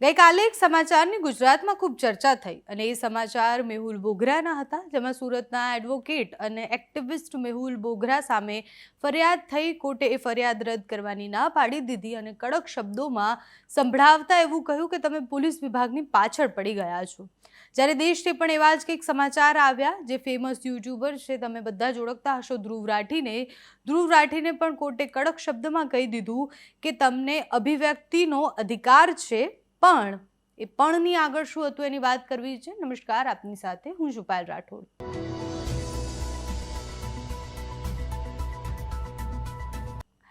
ગઈકાલે એક સમાચારની ગુજરાતમાં ખૂબ ચર્ચા થઈ અને એ સમાચાર મેહુલ બોગરાના હતા, જેમાં સુરતના એડવોકેટ અને એક્ટિવિસ્ટ મેહુલ બોગરા સામે ફરિયાદ થઈ. કોર્ટે એ ફરિયાદ રદ કરવાની ના પાડી દીધી અને કડક શબ્દોમાં સંભળાવતા એવું કહ્યું કે તમે પોલીસ વિભાગની પાછળ પડી ગયા છો. જ્યારે દેશથી પણ એવા જ કંઈક સમાચાર આવ્યા, જે ફેમસ યુટ્યુબર છે, તમે બધા જ ઓળખતા હશો ધ્રુવ રાઠીને પણ કોર્ટે કડક શબ્દમાં કહી દીધું કે તમને અભિવ્યક્તિનો અધિકાર છે, પણ એ પણની આગળ શું હતું એની વાત કરવી છે. નમસ્કાર, આપની સાથે હું છું પાયલ રાઠોડ.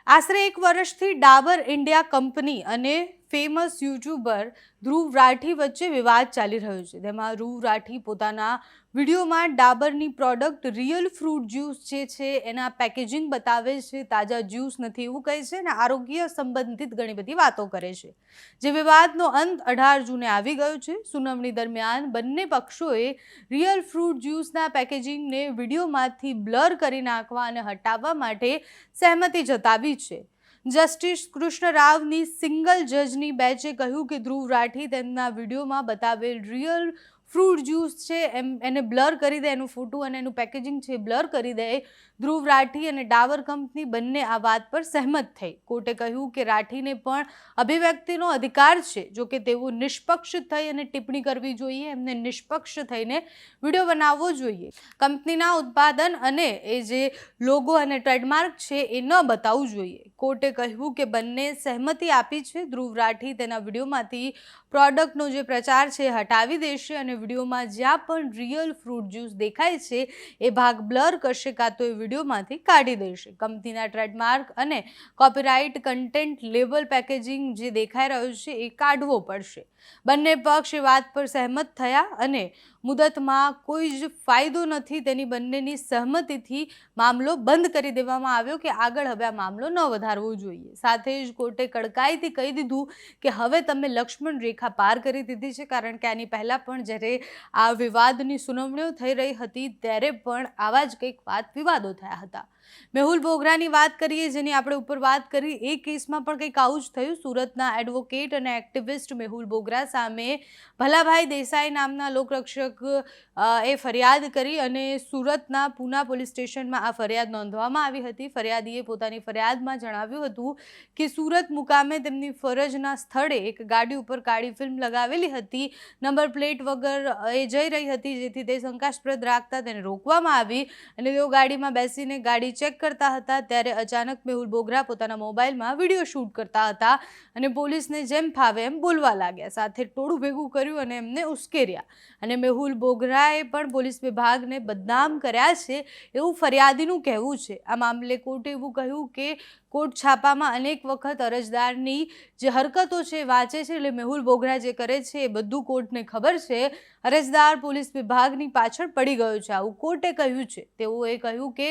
આશરે 1 વર્ષથી ડાબર ઇન્ડિયા કંપની અને ફેમસ યુટ્યુબર ધ્રુવ રાઠી વચ્ચે વિવાદ ચાલી રહ્યો છે. તેમાં ધ્રુવ રાઠી પોતાના વિડીયોમાં ડાબરની પ્રોડક્ટ રિયલ ફ્રૂટ જ્યુસ જે છે એના પેકેજિંગ બતાવે છે, તાજા જ્યુસ નથી એવું કહે છે અને આરોગ્ય સંબંધિત ઘણી બધી વાતો કરે છે. જે વિવાદનો અંત 18 જૂને આવી ગયો છે. સુનાવણી દરમિયાન બંને પક્ષોએ રિયલ ફ્રૂટ જ્યુસના પેકેજિંગને વિડીયોમાંથી બ્લર કરી નાખવા અને હટાવવા માટે સહેમતિ જતાવી છે. જસ્ટિસ કૃષ્ણ રાવની સિંગલ જજની બેન્ચે કહ્યું કે ધ્રુવ રાઠી તેમના વિડીયોમાં બતાવેલ રિયલ ફ્રૂટ જ્યુસ છે એને બ્લર કરી દે, એનું ફોટો અને એનું પેકેજિંગ છે બ્લર કરી દે. ધ્રુવ રાઠી અને ડાબર કંપની બંને આ વાત પર સહેમત થઈ. કોર્ટે કહ્યું કે રાઠીને પણ અભિવ્યક્તિનો અધિકાર છે, જો કે તેઓ નિષ્પક્ષ થઈ અને ટિપ્પણી કરવી જોઈએ. એમને નિષ્પક્ષ થઈને વિડીયો બનાવવો જોઈએ. કંપનીના ઉત્પાદન અને એ જે લોગો અને ટ્રેડમાર્ક છે એ ન બતાવવું જોઈએ. કોર્ટે કહ્યું કે બંને સહેમતિ આપી છે. ધ્રુવ રાઠી તેના વિડીયોમાંથી પ્રોડક્ટનો જે પ્રચાર છે હટાવી દેશે અને વિડીયોમાં જ્યાં પણ રિયલ ફ્રૂટ જ્યુસ દેખાય છે એ ભાગ બ્લર કરશે, કાં તો એ વિડીયોમાંથી કાઢી દેશે. કંપનીના ટ્રેડમાર્ક અને કોપીરાઇટ કન્ટેન્ટ લેબલ પેકેજિંગ જે દેખાઈ રહ્યું છે એ કાઢવો પડશે. બંને પક્ષ એ વાત પર સહેમત થયા અને મુદતમાં કોઈ જ ફાયદો નથી તેની બંનેની સહમતિથી મામલો બંધ કરી દેવામાં આવ્યો કે આગળ હવે આ મામલો ન વધારવો જોઈએ. સાથે જ કોર્ટે કડકાઈથી કહી દીધું કે હવે તમે લક્ષ્મણ રેખા પાર કરી દીધી છે, કારણ કે આની પહેલાં પણ જ્યારે આ વિવાદની સુનાવણીઓ થઈ રહી હતી ત્યારે પણ આવા જ કંઈક વાદ વિવાદો થયા હતા. મેહુલ બોગરાની વાત કરીએ, જેની આપણે ઉપર વાત કરી, એ કેસમાં પણ કંઈક આવું જ થયું. સુરતના એડવોકેટ અને એક્ટિવિસ્ટ મેહુલ બોગરા સામે ભલાભાઈ દેસાઈ નામના લોકરક્ષક એ ફરિયાદ કરી અને સુરતના પૂના પોલીસ સ્ટેશનમાં આ ફરિયાદ નોંધવામાં આવી હતી. ફરિયાદીએ પોતાની ફરિયાદમાં જણાવ્યું હતું કે સુરત મુકામે તેમની ફરજના સ્થળે એક ગાડી ઉપર કાળી ફિલ્મ લગાવેલી હતી. નંબર પ્લેટ વગર એ જઈ રહી હતી, જેથી તે શંકાસ્પદ રાખતા તેને રોકવામાં આવી અને તેઓ ગાડીમાં બેસીને ગાડી ચેક કરતા હતા. ત્યારે અચાનક મેહુલ બોગરા પોતાના મોબાઈલમાં વિડીયો શૂટ કરતા હતા અને પોલીસને જેમ ફાવે એમ બોલવા લાગ્યા. સાથે ટોળું ભેગું કર્યું અને એમને ઉશ્કેર્યા અને મેહુલ બોગરાએ પણ પોલીસ વિભાગને બદનામ કર્યા છે એવું ફરિયાદીનું કહેવું છે. આ મામલે કોર્ટે એવું કહ્યું કે કોર્ટ છાપામાં અનેક વખત અરજદારની જે હરકતો છે વાંચે છે, એટલે મેહુલ બોગરા જે કરે છે એ બધું કોર્ટને ખબર છે. અરજદાર પોલીસ વિભાગની પાછળ પડી ગયો છે, આવું કોર્ટે કહ્યું છે. તેઓએ કહ્યું કે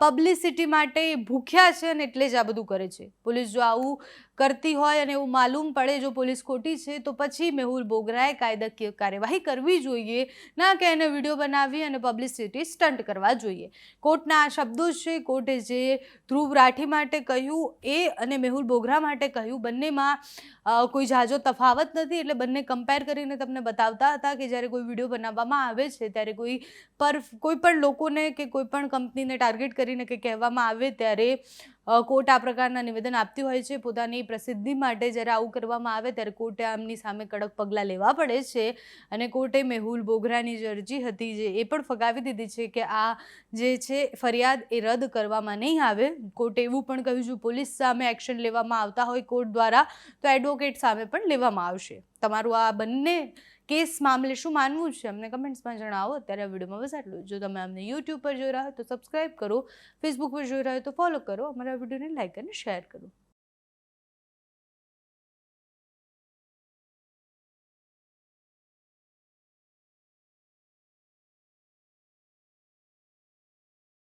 પબ્લિસિટી માટે ભૂખ્યા છે અને એટલે જ આ બધું કરે છે. પોલીસ જો આવું કરતી હોય અને એવું માલુમ પડે જો પોલીસ ખોટી છે તો પછી મેહુલ બોગરાએ કાયદાકીય કાર્યવાહી કરવી જોઈએ, ના કે એને વિડીયો બનાવી અને પબ્લિસિટી સ્ટન્ટ કરવા જોઈએ. કોર્ટના આ શબ્દો છે. કોર્ટે જે ધ્રુવ રાઠી માટે કહ્યું એ અને મેહુલ બોગરા માટે કહ્યું, બંનેમાં કોઈ ઝાઝો તફાવત નથી. એટલે બંને કમ્પેર કરીને તમને બતાવતા હતા કે જ્યારે કોઈ વિડીયો બનાવવામાં આવે છે ત્યારે કોઈ પણ લોકોને કે કોઈ પણ કંપનીને ટાર્ગેટ કરીને કે કહેવામાં આવે ત્યારે કોર્ટ આ પ્રકારના નિવેદન આપતી હોય છે પોતાની પ્રસિદ્ધિ માટે. જ્યારે આવું કરવામાં આવે ત્યારે કોર્ટે આમની સામે કડક પગલાં લેવા પડે છે અને કોર્ટે મેહુલ બોગરાની જે અરજી હતી જે એ પણ ફગાવી દીધી છે કે આ જે છે ફરિયાદ એ રદ કરવામાં નહીં આવે. કોર્ટે એવું પણ કહ્યું છે પોલીસ સામે એક્શન લેવામાં આવતા હોય કોર્ટ દ્વારા તો એડવોકેટ સામે પણ લેવામાં આવશે. તમારું આ બંને કેસ મામલે શું માનવું છે અમને કમેન્ટ્સમાં જણાવો. અત્યારે આ વિડીયોમાં બસ આટલું. જો તમે અમને યુટ્યુબ પર જોઈ રહ્યા હોય તો સબસ્ક્રાઈબ કરો, ફેસબુક પર જોઈ રહ્યા હોય તો ફોલો કરો, અમારા વિડીયોને લાઈક અને શેર કરો.